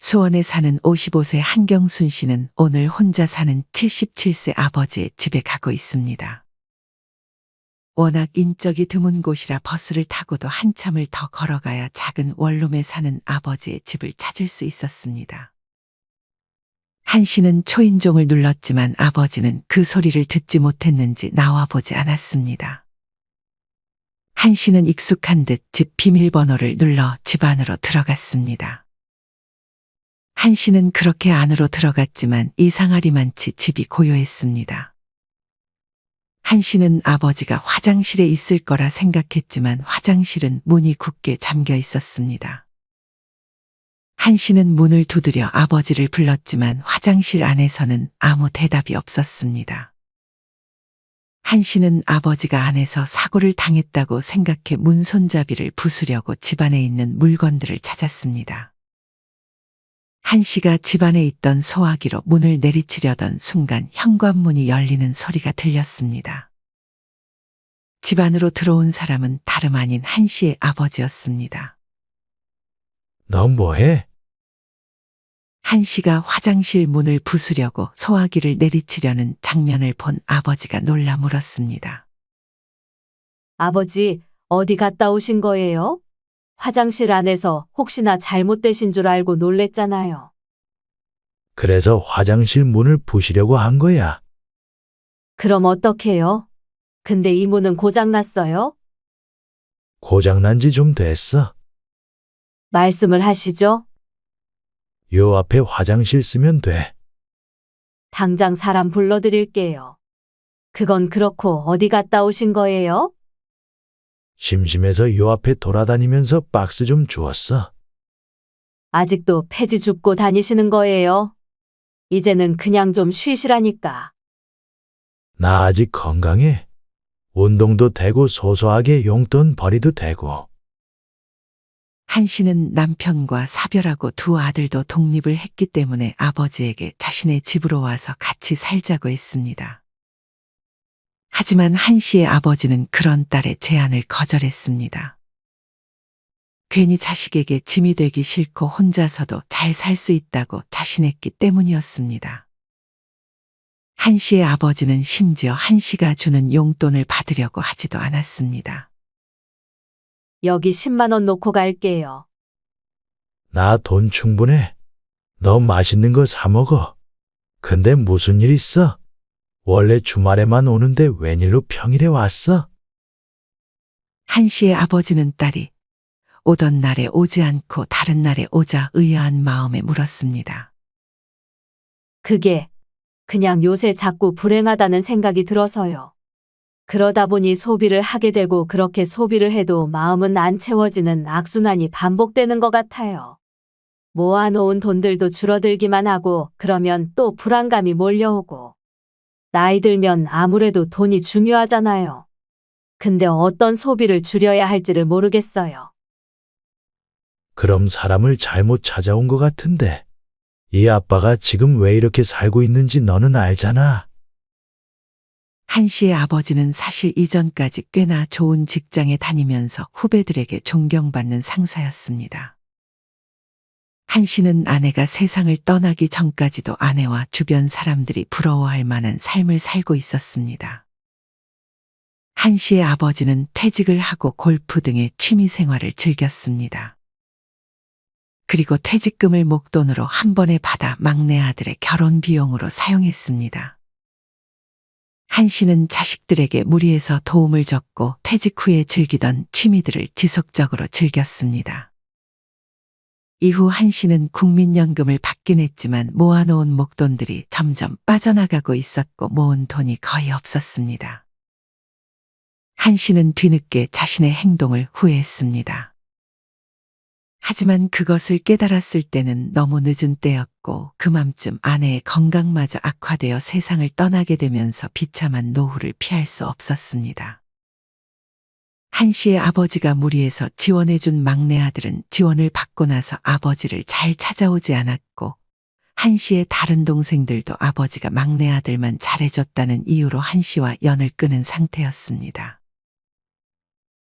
수원에 사는 55세 한경순 씨는 오늘 혼자 사는 77세 아버지의 집에 가고 있습니다. 워낙 인적이 드문 곳이라 버스를 타고도 한참을 더 걸어가야 작은 원룸에 사는 아버지의 집을 찾을 수 있었습니다. 한 씨는 초인종을 눌렀지만 아버지는 그 소리를 듣지 못했는지 나와보지 않았습니다. 한 씨는 익숙한 듯 집 비밀번호를 눌러 집 안으로 들어갔습니다. 한 씨는 그렇게 안으로 들어갔지만 이상하리만치 집이 고요했습니다. 한 씨는 아버지가 화장실에 있을 거라 생각했지만 화장실은 문이 굳게 잠겨 있었습니다. 한 씨는 문을 두드려 아버지를 불렀지만 화장실 안에서는 아무 대답이 없었습니다. 한 씨는 아버지가 안에서 사고를 당했다고 생각해 문 손잡이를 부수려고 집 안에 있는 물건들을 찾았습니다. 한 씨가 집 안에 있던 소화기로 문을 내리치려던 순간 현관문이 열리는 소리가 들렸습니다. 집 안으로 들어온 사람은 다름 아닌 한 씨의 아버지였습니다. 너 뭐해? 한 씨가 화장실 문을 부수려고 소화기를 내리치려는 장면을 본 아버지가 놀라 물었습니다. 아버지, 어디 갔다 오신 거예요? 화장실 안에서 혹시나 잘못되신 줄 알고 놀랬잖아요. 그래서 화장실 문을 부시려고 한 거야. 그럼 어떡해요? 근데 이 문은 고장났어요? 고장난 지 좀 됐어. 말씀을 하시죠? 요 앞에 화장실 쓰면 돼. 당장 사람 불러드릴게요. 그건 그렇고 어디 갔다 오신 거예요? 심심해서 요 앞에 돌아다니면서 박스 좀 주웠어. 아직도 폐지 줍고 다니시는 거예요? 이제는 그냥 좀 쉬시라니까. 나 아직 건강해. 운동도 되고 소소하게 용돈 벌이도 되고. 한 씨는 남편과 사별하고 두 아들도 독립을 했기 때문에 아버지에게 자신의 집으로 와서 같이 살자고 했습니다. 하지만 한 씨의 아버지는 그런 딸의 제안을 거절했습니다. 괜히 자식에게 짐이 되기 싫고 혼자서도 잘 살 수 있다고 자신했기 때문이었습니다. 한 씨의 아버지는 심지어 한 씨가 주는 용돈을 받으려고 하지도 않았습니다. 여기 10만 원 놓고 갈게요. 나 돈 충분해. 너 맛있는 거 사 먹어. 근데 무슨 일 있어? 원래 주말에만 오는데 웬일로 평일에 왔어? 한 씨의 아버지는 딸이 오던 날에 오지 않고 다른 날에 오자 의아한 마음에 물었습니다. 그게 그냥 요새 자꾸 불행하다는 생각이 들어서요. 그러다 보니 소비를 하게 되고 그렇게 소비를 해도 마음은 안 채워지는 악순환이 반복되는 것 같아요. 모아놓은 돈들도 줄어들기만 하고 그러면 또 불안감이 몰려오고. 나이 들면 아무래도 돈이 중요하잖아요. 근데 어떤 소비를 줄여야 할지를 모르겠어요. 그럼 사람을 잘못 찾아온 것 같은데. 이 아빠가 지금 왜 이렇게 살고 있는지 너는 알잖아. 한 씨의 아버지는 사실 이전까지 꽤나 좋은 직장에 다니면서 후배들에게 존경받는 상사였습니다. 한 씨는 아내가 세상을 떠나기 전까지도 아내와 주변 사람들이 부러워할 만한 삶을 살고 있었습니다. 한 씨의 아버지는 퇴직을 하고 골프 등의 취미 생활을 즐겼습니다. 그리고 퇴직금을 목돈으로 한 번에 받아 막내 아들의 결혼 비용으로 사용했습니다. 한 씨는 자식들에게 무리해서 도움을 줬고 퇴직 후에 즐기던 취미들을 지속적으로 즐겼습니다. 이후 한 씨는 국민연금을 받긴 했지만 모아놓은 목돈들이 점점 빠져나가고 있었고 모은 돈이 거의 없었습니다. 한 씨는 뒤늦게 자신의 행동을 후회했습니다. 하지만 그것을 깨달았을 때는 너무 늦은 때였고 그맘쯤 아내의 건강마저 악화되어 세상을 떠나게 되면서 비참한 노후를 피할 수 없었습니다. 한 씨의 아버지가 무리해서 지원해준 막내 아들은 지원을 받고 나서 아버지를 잘 찾아오지 않았고 한 씨의 다른 동생들도 아버지가 막내 아들만 잘해줬다는 이유로 한 씨와 연을 끊은 상태였습니다.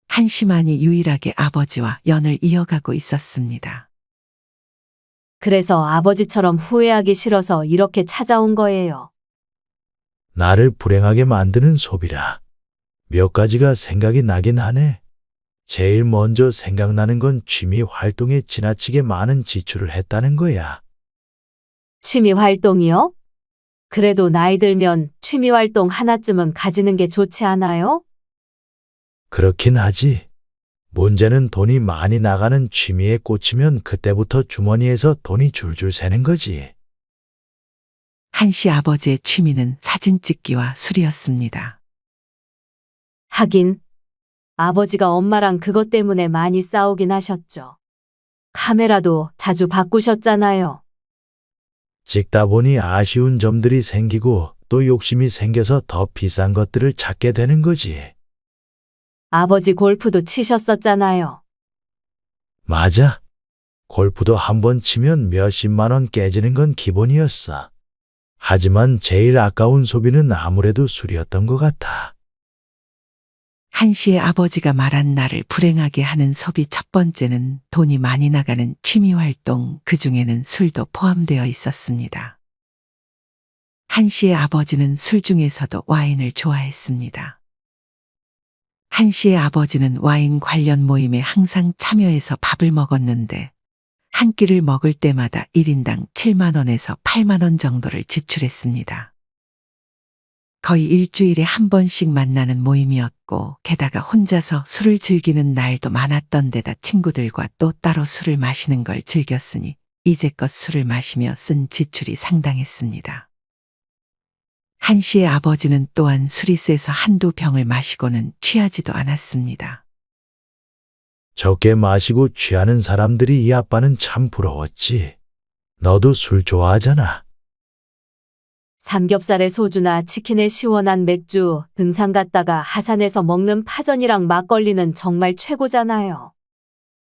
한 씨만이 유일하게 아버지와 연을 이어가고 있었습니다. 그래서 아버지처럼 후회하기 싫어서 이렇게 찾아온 거예요. 나를 불행하게 만드는 소비라. 몇 가지가 생각이 나긴 하네. 제일 먼저 생각나는 건 취미 활동에 지나치게 많은 지출을 했다는 거야. 취미 활동이요? 그래도 나이 들면 취미 활동 하나쯤은 가지는 게 좋지 않아요? 그렇긴 하지. 문제는 돈이 많이 나가는 취미에 꽂히면 그때부터 주머니에서 돈이 줄줄 새는 거지. 한씨 아버지의 취미는 사진 찍기와 술이었습니다. 하긴, 아버지가 엄마랑 그것 때문에 많이 싸우긴 하셨죠. 카메라도 자주 바꾸셨잖아요. 찍다 보니 아쉬운 점들이 생기고 또 욕심이 생겨서 더 비싼 것들을 찾게 되는 거지. 아버지 골프도 치셨었잖아요. 맞아. 골프도 한 번 치면 몇십만 원 깨지는 건 기본이었어. 하지만 제일 아까운 소비는 아무래도 술이었던 것 같아. 한씨의 아버지가 말한 나를 불행하게 하는 소비 첫 번째는 돈이 많이 나가는 취미 활동, 그 중에는 술도 포함되어 있었습니다. 한씨의 아버지는 술 중에서도 와인을 좋아했습니다. 한씨의 아버지는 와인 관련 모임에 항상 참여해서 밥을 먹었는데 한 끼를 먹을 때마다 1인당 7만 원에서 8만 원 정도를 지출했습니다. 거의 일주일에 한 번씩 만나는 모임이었고 게다가 혼자서 술을 즐기는 날도 많았던 데다 친구들과 또 따로 술을 마시는 걸 즐겼으니 이제껏 술을 마시며 쓴 지출이 상당했습니다. 한씨의 아버지는 또한 술이 세서 한두 병을 마시고는 취하지도 않았습니다. 적게 마시고 취하는 사람들이 이 아빠는 참 부러웠지. 너도 술 좋아하잖아. 삼겹살에 소주나 치킨에 시원한 맥주, 등산 갔다가 하산해서 먹는 파전이랑 막걸리는 정말 최고잖아요.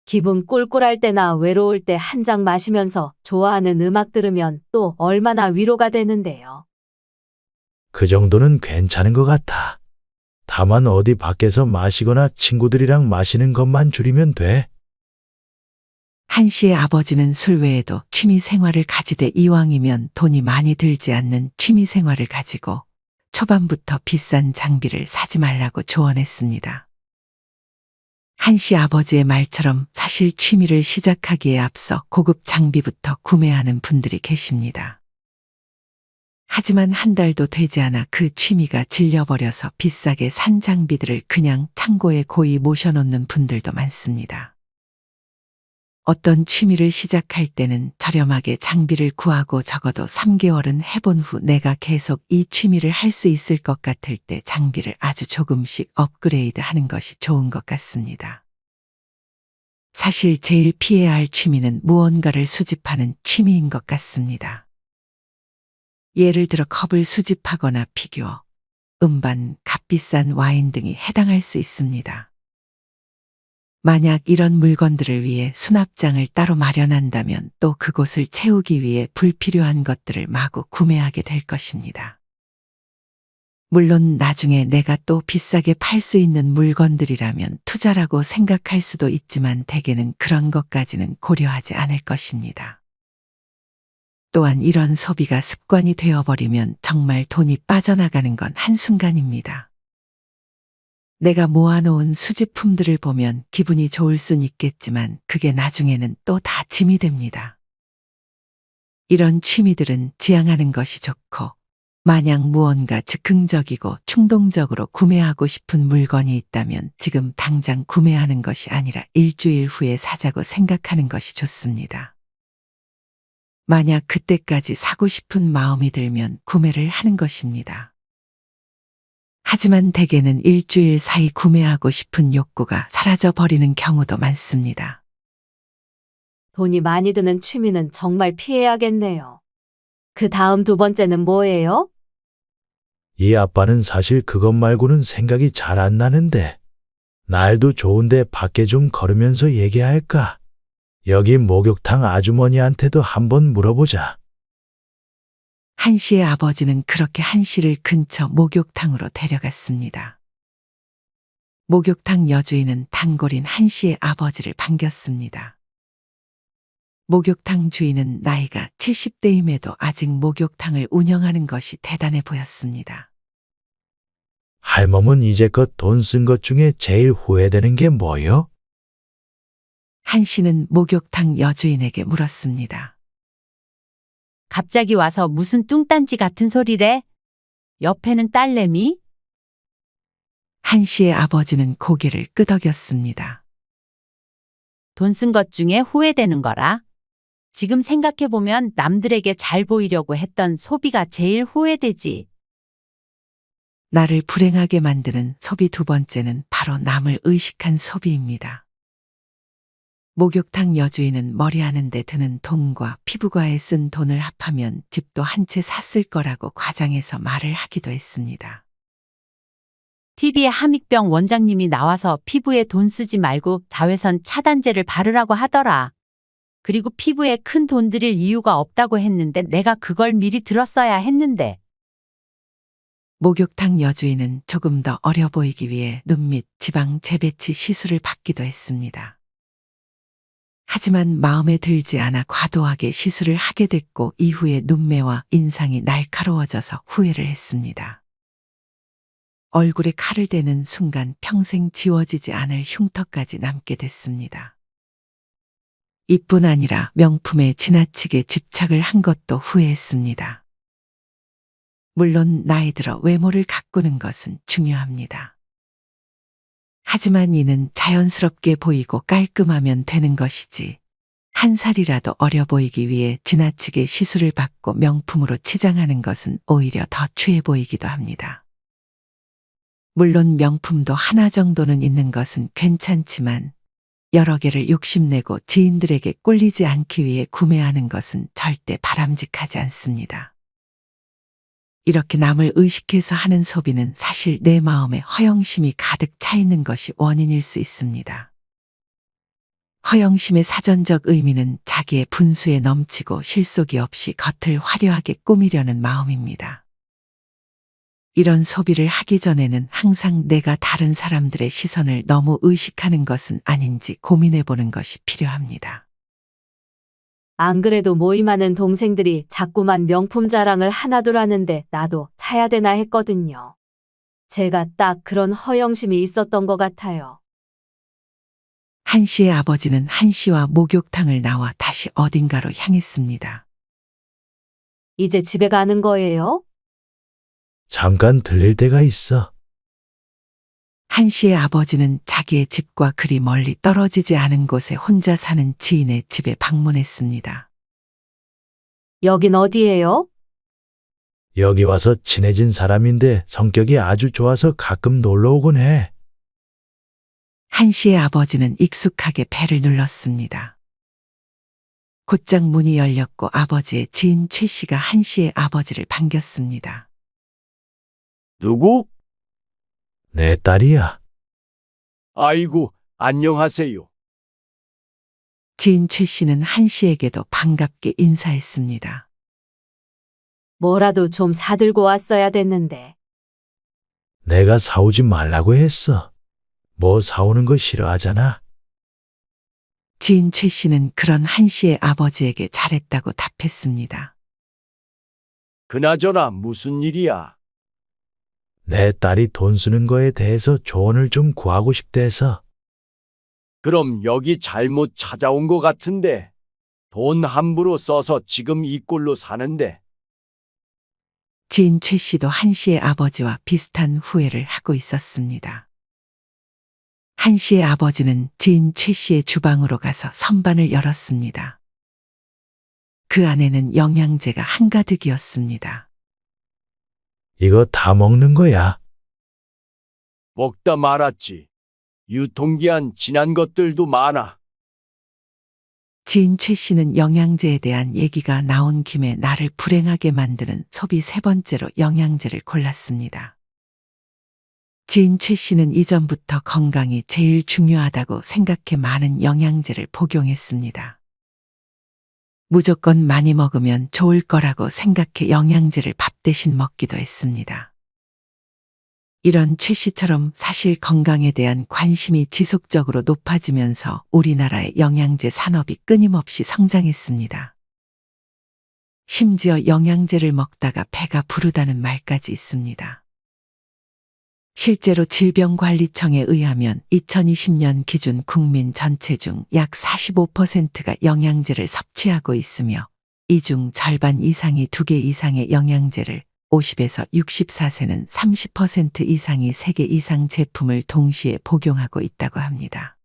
기분 꿀꿀할 때나 외로울 때 한 잔 마시면서 좋아하는 음악 들으면 또 얼마나 위로가 되는데요. 그 정도는 괜찮은 것 같아. 다만 어디 밖에서 마시거나 친구들이랑 마시는 것만 줄이면 돼. 한씨의 아버지는 술 외에도 취미 생활을 가지되 이왕이면 돈이 많이 들지 않는 취미 생활을 가지고 초반부터 비싼 장비를 사지 말라고 조언했습니다. 한씨 아버지의 말처럼 사실 취미를 시작하기에 앞서 고급 장비부터 구매하는 분들이 계십니다. 하지만 한 달도 되지 않아 그 취미가 질려버려서 비싸게 산 장비들을 그냥 창고에 고이 모셔놓는 분들도 많습니다. 어떤 취미를 시작할 때는 저렴하게 장비를 구하고 적어도 3개월은 해본 후 내가 계속 이 취미를 할 수 있을 것 같을 때 장비를 아주 조금씩 업그레이드 하는 것이 좋은 것 같습니다. 사실 제일 피해야 할 취미는 무언가를 수집하는 취미인 것 같습니다. 예를 들어 컵을 수집하거나 피규어, 음반, 값비싼 와인 등이 해당할 수 있습니다. 만약 이런 물건들을 위해 수납장을 따로 마련한다면 또 그곳을 채우기 위해 불필요한 것들을 마구 구매하게 될 것입니다. 물론 나중에 내가 또 비싸게 팔 수 있는 물건들이라면 투자라고 생각할 수도 있지만 대개는 그런 것까지는 고려하지 않을 것입니다. 또한 이런 소비가 습관이 되어버리면 정말 돈이 빠져나가는 건 한순간입니다. 내가 모아놓은 수집품들을 보면 기분이 좋을 순 있겠지만 그게 나중에는 또 다 짐이 됩니다. 이런 취미들은 지양하는 것이 좋고 만약 무언가 즉흥적이고 충동적으로 구매하고 싶은 물건이 있다면 지금 당장 구매하는 것이 아니라 일주일 후에 사자고 생각하는 것이 좋습니다. 만약 그때까지 사고 싶은 마음이 들면 구매를 하는 것입니다. 하지만 대개는 일주일 사이 구매하고 싶은 욕구가 사라져 버리는 경우도 많습니다. 돈이 많이 드는 취미는 정말 피해야겠네요. 그 다음 두 번째는 뭐예요? 이 아빠는 사실 그것 말고는 생각이 잘 안 나는데. 날도 좋은데 밖에 좀 걸으면서 얘기할까? 여기 목욕탕 아주머니한테도 한번 물어보자. 한씨의 아버지는 그렇게 한씨를 근처 목욕탕으로 데려갔습니다. 목욕탕 여주인은 단골인 한씨의 아버지를 반겼습니다. 목욕탕 주인은 나이가 70대임에도 아직 목욕탕을 운영하는 것이 대단해 보였습니다. 할멈은 이제껏 돈 쓴 것 중에 제일 후회되는 게 뭐요? 한 씨는 목욕탕 여주인에게 물었습니다. 갑자기 와서 무슨 뚱딴지 같은 소리래? 옆에는 딸내미? 한 씨의 아버지는 고개를 끄덕였습니다. 돈 쓴 것 중에 후회되는 거라. 지금 생각해보면 남들에게 잘 보이려고 했던 소비가 제일 후회되지. 나를 불행하게 만드는 소비 두 번째는 바로 남을 의식한 소비입니다. 목욕탕 여주인은 머리하는 데 드는 돈과 피부과에 쓴 돈을 합하면 집도 한 채 샀을 거라고 과장해서 말을 하기도 했습니다. TV에 함익병 원장님이 나와서 피부에 돈 쓰지 말고 자외선 차단제를 바르라고 하더라. 그리고 피부에 큰 돈 들일 이유가 없다고 했는데 내가 그걸 미리 들었어야 했는데. 목욕탕 여주인은 조금 더 어려 보이기 위해 눈 밑 지방 재배치 시술을 받기도 했습니다. 하지만 마음에 들지 않아 과도하게 시술을 하게 됐고 이후에 눈매와 인상이 날카로워져서 후회를 했습니다. 얼굴에 칼을 대는 순간 평생 지워지지 않을 흉터까지 남게 됐습니다. 이뿐 아니라 명품에 지나치게 집착을 한 것도 후회했습니다. 물론 나이 들어 외모를 가꾸는 것은 중요합니다. 하지만 이는 자연스럽게 보이고 깔끔하면 되는 것이지, 한 살이라도 어려 보이기 위해 지나치게 시술을 받고 명품으로 치장하는 것은 오히려 더 추해 보이기도 합니다. 물론 명품도 하나 정도는 있는 것은 괜찮지만 여러 개를 욕심내고 지인들에게 꿀리지 않기 위해 구매하는 것은 절대 바람직하지 않습니다. 이렇게 남을 의식해서 하는 소비는 사실 내 마음에 허영심이 가득 차 있는 것이 원인일 수 있습니다. 허영심의 사전적 의미는 자기의 분수에 넘치고 실속이 없이 겉을 화려하게 꾸미려는 마음입니다. 이런 소비를 하기 전에는 항상 내가 다른 사람들의 시선을 너무 의식하는 것은 아닌지 고민해 보는 것이 필요합니다. 안 그래도 모임하는 동생들이 자꾸만 명품 자랑을 하나둘 하는데 나도 사야 되나 했거든요. 제가 딱 그런 허영심이 있었던 것 같아요. 한 씨의 아버지는 한 씨와 목욕탕을 나와 다시 어딘가로 향했습니다. 이제 집에 가는 거예요? 잠깐 들릴 때가 있어. 한 씨의 아버지는 자기의 집과 그리 멀리 떨어지지 않은 곳에 혼자 사는 지인의 집에 방문했습니다. 여긴 어디예요? 여기 와서 친해진 사람인데 성격이 아주 좋아서 가끔 놀러 오곤 해. 한 씨의 아버지는 익숙하게 배를 눌렀습니다. 곧장 문이 열렸고 아버지의 지인 최 씨가 한 씨의 아버지를 반겼습니다. 누구? 내 딸이야. 아이고, 안녕하세요. 지인 최 씨는 한 씨에게도 반갑게 인사했습니다. 뭐라도 좀 사들고 왔어야 됐는데. 내가 사오지 말라고 했어. 뭐 사오는 거 싫어하잖아. 지인 최 씨는 그런 한 씨의 아버지에게 잘했다고 답했습니다. 그나저나 무슨 일이야? 내 딸이 돈 쓰는 거에 대해서 조언을 좀 구하고 싶대서. 그럼 여기 잘못 찾아온 것 같은데. 돈 함부로 써서 지금 이 꼴로 사는데. 지인 최 씨도 한 씨의 아버지와 비슷한 후회를 하고 있었습니다. 한 씨의 아버지는 지인 최 씨의 주방으로 가서 선반을 열었습니다. 그 안에는 영양제가 한가득이었습니다. 이거 다 먹는 거야. 먹다 말았지. 유통기한 지난 것들도 많아. 지인 최 씨는 영양제에 대한 얘기가 나온 김에 나를 불행하게 만드는 소비 세 번째로 영양제를 골랐습니다. 지인 최 씨는 이전부터 건강이 제일 중요하다고 생각해 많은 영양제를 복용했습니다. 무조건 많이 먹으면 좋을 거라고 생각해 영양제를 밥 대신 먹기도 했습니다. 이런 최 씨처럼 사실 건강에 대한 관심이 지속적으로 높아지면서 우리나라의 영양제 산업이 끊임없이 성장했습니다. 심지어 영양제를 먹다가 배가 부르다는 말까지 있습니다. 실제로 질병관리청에 의하면 2020년 기준 국민 전체 중 약 45%가 영양제를 섭취하고 있으며 이 중 절반 이상이 2개 이상의 영양제를, 50에서 64세는 30% 이상이 3개 이상 제품을 동시에 복용하고 있다고 합니다.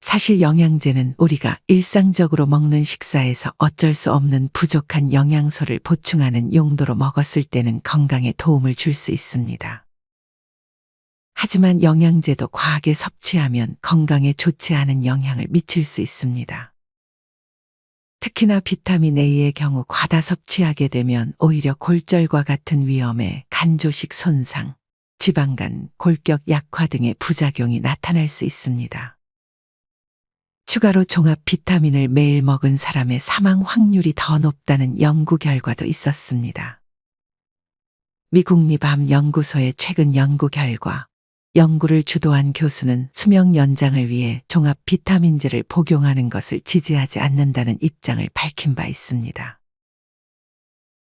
사실 영양제는 우리가 일상적으로 먹는 식사에서 어쩔 수 없는 부족한 영양소를 보충하는 용도로 먹었을 때는 건강에 도움을 줄 수 있습니다. 하지만 영양제도 과하게 섭취하면 건강에 좋지 않은 영향을 미칠 수 있습니다. 특히나 비타민 A의 경우 과다 섭취하게 되면 오히려 골절과 같은 위험에 간조식 손상, 지방간, 골격 약화 등의 부작용이 나타날 수 있습니다. 추가로 종합 비타민을 매일 먹은 사람의 사망 확률이 더 높다는 연구 결과도 있었습니다. 미국 리밤 연구소의 최근 연구 결과, 연구를 주도한 교수는 수명 연장을 위해 종합 비타민제를 복용하는 것을 지지하지 않는다는 입장을 밝힌 바 있습니다.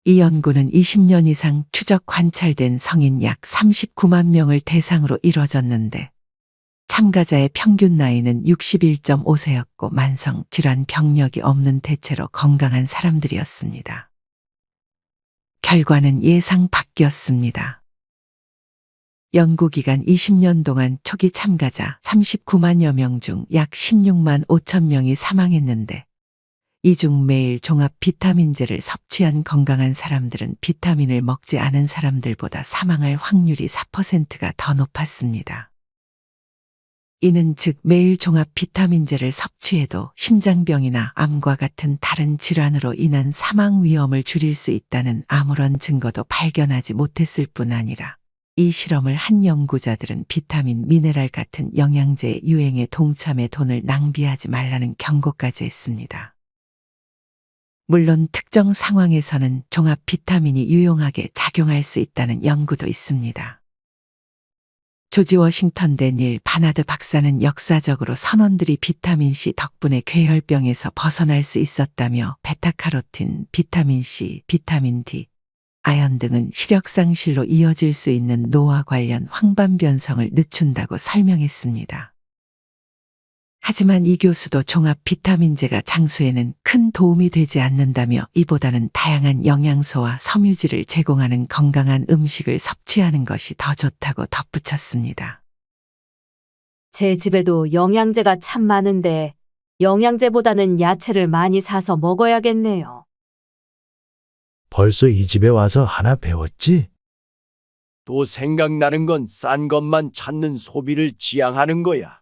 이 연구는 20년 이상 추적 관찰된 성인 약 39만 명을 대상으로 이뤄졌는데 참가자의 평균 나이는 61.5세였고 만성 질환 병력이 없는 대체로 건강한 사람들이었습니다. 결과는 예상 밖이었습니다. 연구기간 20년 동안 초기 참가자 39만여 명 중 약 16만 5천 명이 사망했는데 이 중 매일 종합 비타민제를 섭취한 건강한 사람들은 비타민을 먹지 않은 사람들보다 사망할 확률이 4%가 더 높았습니다. 이는 즉 매일 종합 비타민제를 섭취해도 심장병이나 암과 같은 다른 질환으로 인한 사망 위험을 줄일 수 있다는 아무런 증거도 발견하지 못했을 뿐 아니라 이 실험을 한 연구자들은 비타민, 미네랄 같은 영양제의 유행에 동참해 돈을 낭비하지 말라는 경고까지 했습니다. 물론 특정 상황에서는 종합 비타민이 유용하게 작용할 수 있다는 연구도 있습니다. 조지 워싱턴대 닐 바나드 박사는 역사적으로 선원들이 비타민C 덕분에 괴혈병에서 벗어날 수 있었다며 베타카로틴, 비타민C, 비타민 D, 아연 등은 시력 상실로 이어질 수 있는 노화 관련 황반변성을 늦춘다고 설명했습니다. 하지만 이 교수도 종합 비타민제가 장수에는 큰 도움이 되지 않는다며 이보다는 다양한 영양소와 섬유질을 제공하는 건강한 음식을 섭취하는 것이 더 좋다고 덧붙였습니다. 제 집에도 영양제가 참 많은데 영양제보다는 야채를 많이 사서 먹어야겠네요. 벌써 이 집에 와서 하나 배웠지? 또 생각나는 건 싼 것만 찾는 소비를 지향하는 거야.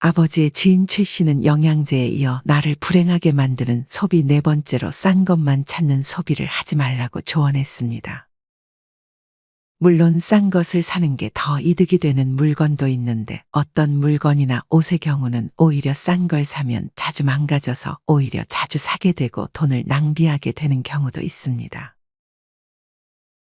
아버지의 지인 최 씨는 영양제에 이어 나를 불행하게 만드는 소비 네 번째로 싼 것만 찾는 소비를 하지 말라고 조언했습니다. 물론 싼 것을 사는 게 더 이득이 되는 물건도 있는데 어떤 물건이나 옷의 경우는 오히려 싼 걸 사면 자주 망가져서 오히려 자주 사게 되고 돈을 낭비하게 되는 경우도 있습니다.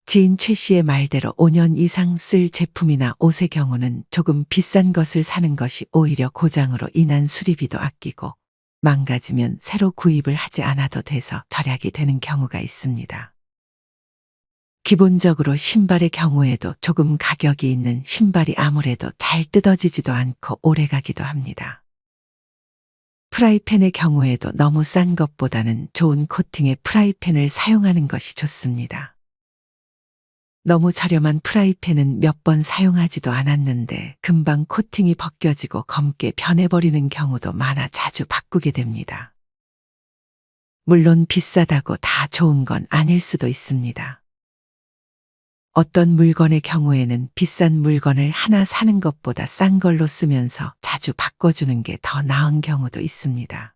지인 최 씨의 말대로 5년 이상 쓸 제품이나 옷의 경우는 조금 비싼 것을 사는 것이 오히려 고장으로 인한 수리비도 아끼고 망가지면 새로 구입을 하지 않아도 돼서 절약이 되는 경우가 있습니다. 기본적으로 신발의 경우에도 조금 가격이 있는 신발이 아무래도 잘 뜯어지지도 않고 오래가기도 합니다. 프라이팬의 경우에도 너무 싼 것보다는 좋은 코팅의 프라이팬을 사용하는 것이 좋습니다. 너무 저렴한 프라이팬은 몇 번 사용하지도 않았는데 금방 코팅이 벗겨지고 검게 변해버리는 경우도 많아 자주 바꾸게 됩니다. 물론 비싸다고 다 좋은 건 아닐 수도 있습니다. 어떤 물건의 경우에는 비싼 물건을 하나 사는 것보다 싼 걸로 쓰면서 자주 바꿔주는 게 더 나은 경우도 있습니다.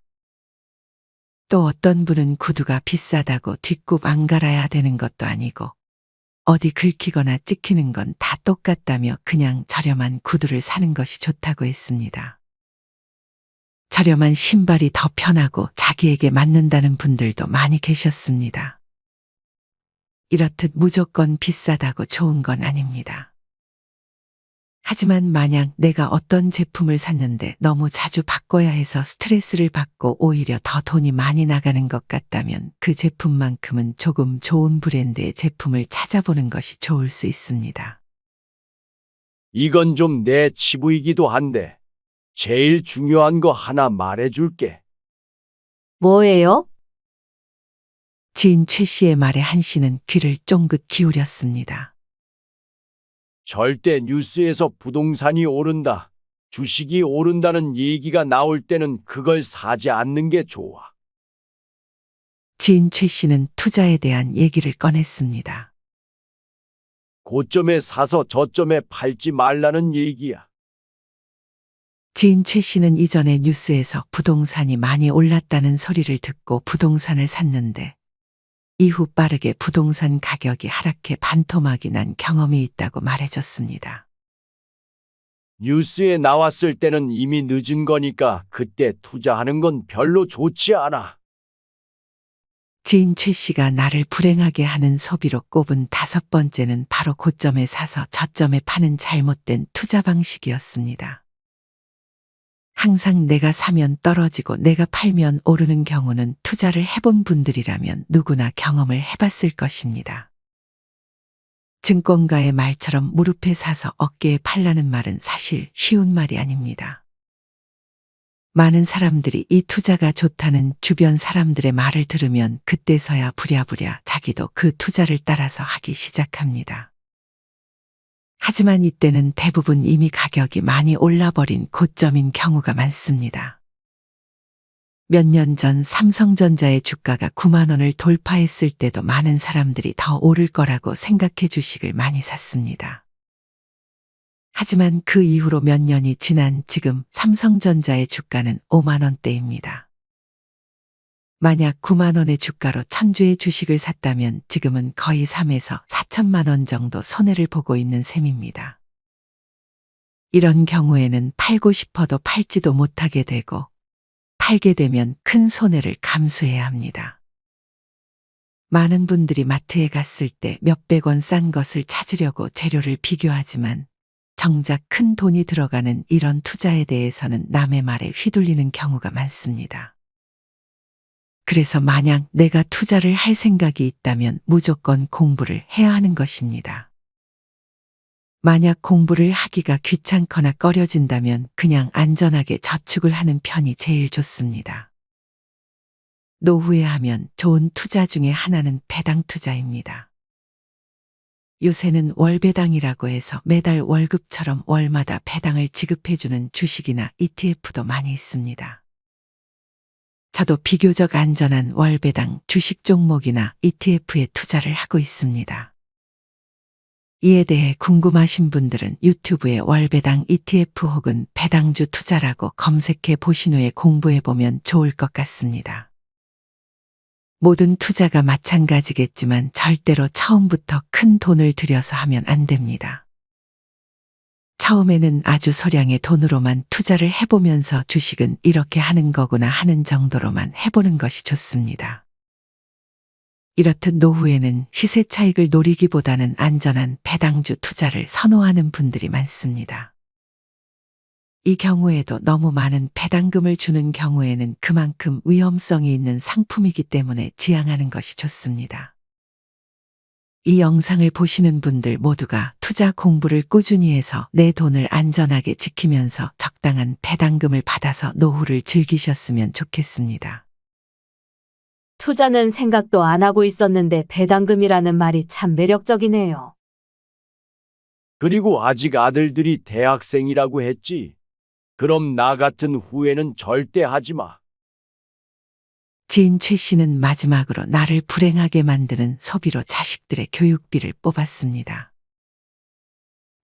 또 어떤 분은 구두가 비싸다고 뒷굽 안 갈아야 되는 것도 아니고 어디 긁히거나 찍히는 건 다 똑같다며 그냥 저렴한 구두를 사는 것이 좋다고 했습니다. 저렴한 신발이 더 편하고 자기에게 맞는다는 분들도 많이 계셨습니다. 이렇듯 무조건 비싸다고 좋은 건 아닙니다. 하지만 만약 내가 어떤 제품을 샀는데 너무 자주 바꿔야 해서 스트레스를 받고 오히려 더 돈이 많이 나가는 것 같다면 그 제품만큼은 조금 좋은 브랜드의 제품을 찾아보는 것이 좋을 수 있습니다. 이건 좀 내 치부이기도 한데 제일 중요한 거 하나 말해줄게. 뭐예요? 지인 최 씨의 말에 한 씨는 귀를 쫑긋 기울였습니다. 절대 뉴스에서 부동산이 오른다, 주식이 오른다는 얘기가 나올 때는 그걸 사지 않는 게 좋아. 지인 최 씨는 투자에 대한 얘기를 꺼냈습니다. 고점에 사서 저점에 팔지 말라는 얘기야. 지인 최 씨는 이전에 뉴스에서 부동산이 많이 올랐다는 소리를 듣고 부동산을 샀는데 이후 빠르게 부동산 가격이 하락해 반토막이 난 경험이 있다고 말해줬습니다. 뉴스에 나왔을 때는 이미 늦은 거니까 그때 투자하는 건 별로 좋지 않아. 지인 최 씨가 나를 불행하게 하는 소비로 꼽은 5번째는 바로 고점에 사서 저점에 파는 잘못된 투자 방식이었습니다. 항상 내가 사면 떨어지고 내가 팔면 오르는 경우는 투자를 해본 분들이라면 누구나 경험을 해봤을 것입니다. 증권가의 말처럼 무릎에 사서 어깨에 팔라는 말은 사실 쉬운 말이 아닙니다. 많은 사람들이 이 투자가 좋다는 주변 사람들의 말을 들으면 그때서야 부랴부랴 자기도 그 투자를 따라서 하기 시작합니다. 하지만 이때는 대부분 이미 가격이 많이 올라버린 고점인 경우가 많습니다. 몇 년 전 삼성전자의 주가가 9만 원을 돌파했을 때도 많은 사람들이 더 오를 거라고 생각해 주식을 많이 샀습니다. 하지만 그 이후로 몇 년이 지난 지금 삼성전자의 주가는 5만 원대입니다. 만약 9만 원의 주가로 1000주의 주식을 샀다면 지금은 거의 3에서 4천만 원 정도 손해를 보고 있는 셈입니다. 이런 경우에는 팔고 싶어도 팔지도 못하게 되고 팔게 되면 큰 손해를 감수해야 합니다. 많은 분들이 마트에 갔을 때 몇백 원 싼 것을 찾으려고 재료를 비교하지만 정작 큰 돈이 들어가는 이런 투자에 대해서는 남의 말에 휘둘리는 경우가 많습니다. 그래서 만약 내가 투자를 할 생각이 있다면 무조건 공부를 해야 하는 것입니다. 만약 공부를 하기가 귀찮거나 꺼려진다면 그냥 안전하게 저축을 하는 편이 제일 좋습니다. 노후에 하면 좋은 투자 중에 하나는 배당 투자입니다. 요새는 월배당이라고 해서 매달 월급처럼 월마다 배당을 지급해주는 주식이나 ETF도 많이 있습니다. 저도 비교적 안전한 월배당 주식 종목이나 ETF에 투자를 하고 있습니다. 이에 대해 궁금하신 분들은 유튜브에 월배당 ETF 혹은 배당주 투자라고 검색해 보신 후에 공부해 보면 좋을 것 같습니다. 모든 투자가 마찬가지겠지만 절대로 처음부터 큰 돈을 들여서 하면 안 됩니다. 처음에는 아주 소량의 돈으로만 투자를 해보면서 주식은 이렇게 하는 거구나 하는 정도로만 해보는 것이 좋습니다. 이렇듯 노후에는 시세 차익을 노리기보다는 안전한 배당주 투자를 선호하는 분들이 많습니다. 이 경우에도 너무 많은 배당금을 주는 경우에는 그만큼 위험성이 있는 상품이기 때문에 지양하는 것이 좋습니다. 이 영상을 보시는 분들 모두가 투자 공부를 꾸준히 해서 내 돈을 안전하게 지키면서 적당한 배당금을 받아서 노후를 즐기셨으면 좋겠습니다. 투자는 생각도 안 하고 있었는데 배당금이라는 말이 참 매력적이네요. 그리고 아직 아들들이 대학생이라고 했지. 그럼 나 같은 후회는 절대 하지 마. 지인 최 씨는 마지막으로 나를 불행하게 만드는 소비로 자식들의 교육비를 뽑았습니다.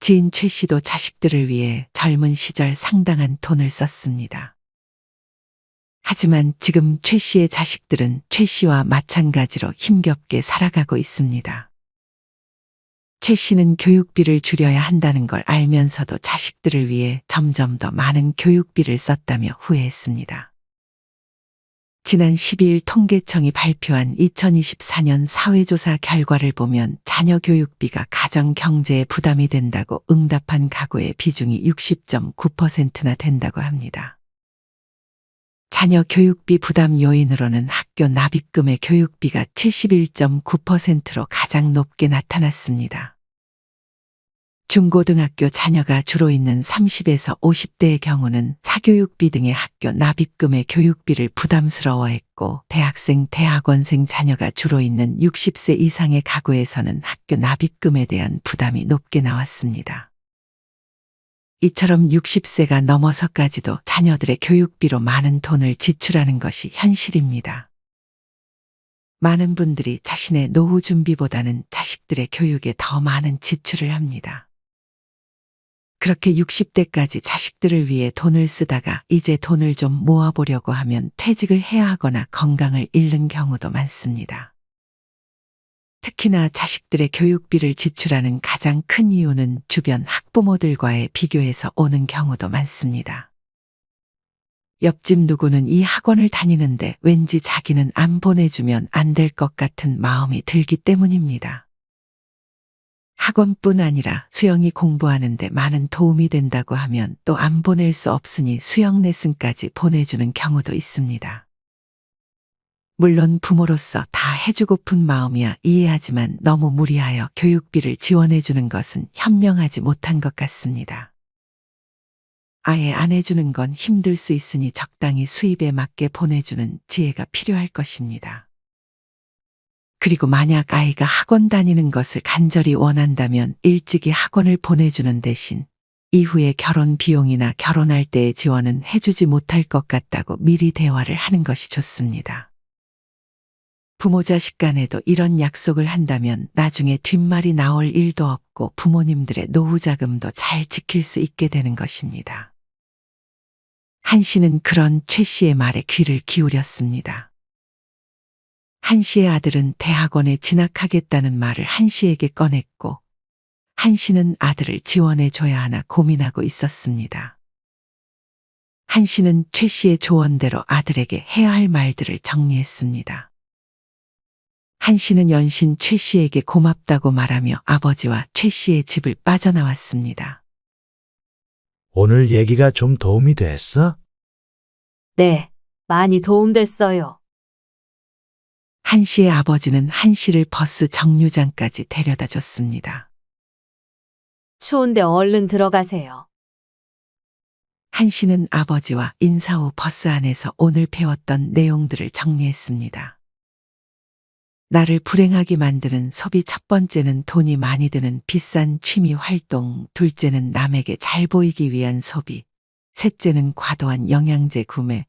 지인 최 씨도 자식들을 위해 젊은 시절 상당한 돈을 썼습니다. 하지만 지금 최 씨의 자식들은 최 씨와 마찬가지로 힘겹게 살아가고 있습니다. 최 씨는 교육비를 줄여야 한다는 걸 알면서도 자식들을 위해 점점 더 많은 교육비를 썼다며 후회했습니다. 지난 12일 통계청이 발표한 2024년 사회조사 결과를 보면 자녀 교육비가 가정 경제에 부담이 된다고 응답한 가구의 비중이 60.9%나 된다고 합니다. 자녀 교육비 부담 요인으로는 학교 납입금의 교육비가 71.9%로 가장 높게 나타났습니다. 중고등학교 자녀가 주로 있는 30에서 50대의 경우는 사교육비 등의 학교 납입금의 교육비를 부담스러워했고, 대학생, 대학원생 자녀가 주로 있는 60세 이상의 가구에서는 학교 납입금에 대한 부담이 높게 나왔습니다. 이처럼 60세가 넘어서까지도 자녀들의 교육비로 많은 돈을 지출하는 것이 현실입니다. 많은 분들이 자신의 노후 준비보다는 자식들의 교육에 더 많은 지출을 합니다. 그렇게 60대까지 자식들을 위해 돈을 쓰다가 이제 돈을 좀 모아보려고 하면 퇴직을 해야 하거나 건강을 잃는 경우도 많습니다. 특히나 자식들의 교육비를 지출하는 가장 큰 이유는 주변 학부모들과의 비교에서 오는 경우도 많습니다. 옆집 누구는 이 학원을 다니는데 왠지 자기는 안 보내주면 안 될 것 같은 마음이 들기 때문입니다. 학원뿐 아니라 수영이 공부하는데 많은 도움이 된다고 하면 또 안 보낼 수 없으니 수영 레슨까지 보내주는 경우도 있습니다. 물론 부모로서 다 해주고픈 마음이야 이해하지만 너무 무리하여 교육비를 지원해주는 것은 현명하지 못한 것 같습니다. 아예 안 해주는 건 힘들 수 있으니 적당히 수입에 맞게 보내주는 지혜가 필요할 것입니다. 그리고 만약 아이가 학원 다니는 것을 간절히 원한다면 일찍이 학원을 보내주는 대신 이후에 결혼 비용이나 결혼할 때의 지원은 해주지 못할 것 같다고 미리 대화를 하는 것이 좋습니다. 부모 자식 간에도 이런 약속을 한다면 나중에 뒷말이 나올 일도 없고 부모님들의 노후 자금도 잘 지킬 수 있게 되는 것입니다. 한 씨는 그런 최 씨의 말에 귀를 기울였습니다. 한 씨의 아들은 대학원에 진학하겠다는 말을 한 씨에게 꺼냈고, 한 씨는 아들을 지원해 줘야 하나 고민하고 있었습니다. 한 씨는 최 씨의 조언대로 아들에게 해야 할 말들을 정리했습니다. 한 씨는 연신 최 씨에게 고맙다고 말하며 아버지와 최 씨의 집을 빠져나왔습니다. 오늘 얘기가 좀 도움이 됐어? 네, 많이 도움됐어요. 한 씨의 아버지는 한 씨를 버스 정류장까지 데려다 줬습니다. 추운데 얼른 들어가세요. 한 씨는 아버지와 인사 후 버스 안에서 오늘 배웠던 내용들을 정리했습니다. 나를 불행하게 만드는 소비 첫 번째는 돈이 많이 드는 비싼 취미 활동, 둘째는 남에게 잘 보이기 위한 소비, 셋째는 과도한 영양제 구매,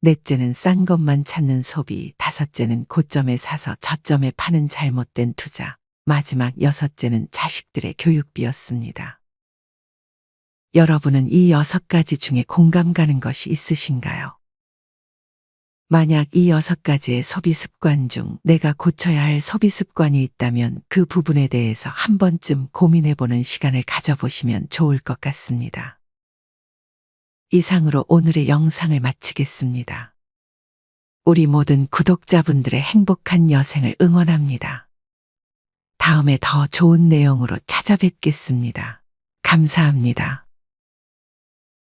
넷째는 싼 것만 찾는 소비, 다섯째는 고점에 사서 저점에 파는 잘못된 투자, 마지막 여섯째는 자식들의 교육비였습니다. 여러분은 이 6가지 중에 공감 가는 것이 있으신가요? 만약 이 6가지의 소비 습관 중 내가 고쳐야 할 소비 습관이 있다면 그 부분에 대해서 한 번쯤 고민해보는 시간을 가져보시면 좋을 것 같습니다. 이상으로 오늘의 영상을 마치겠습니다. 우리 모든 구독자분들의 행복한 여생을 응원합니다. 다음에 더 좋은 내용으로 찾아뵙겠습니다. 감사합니다.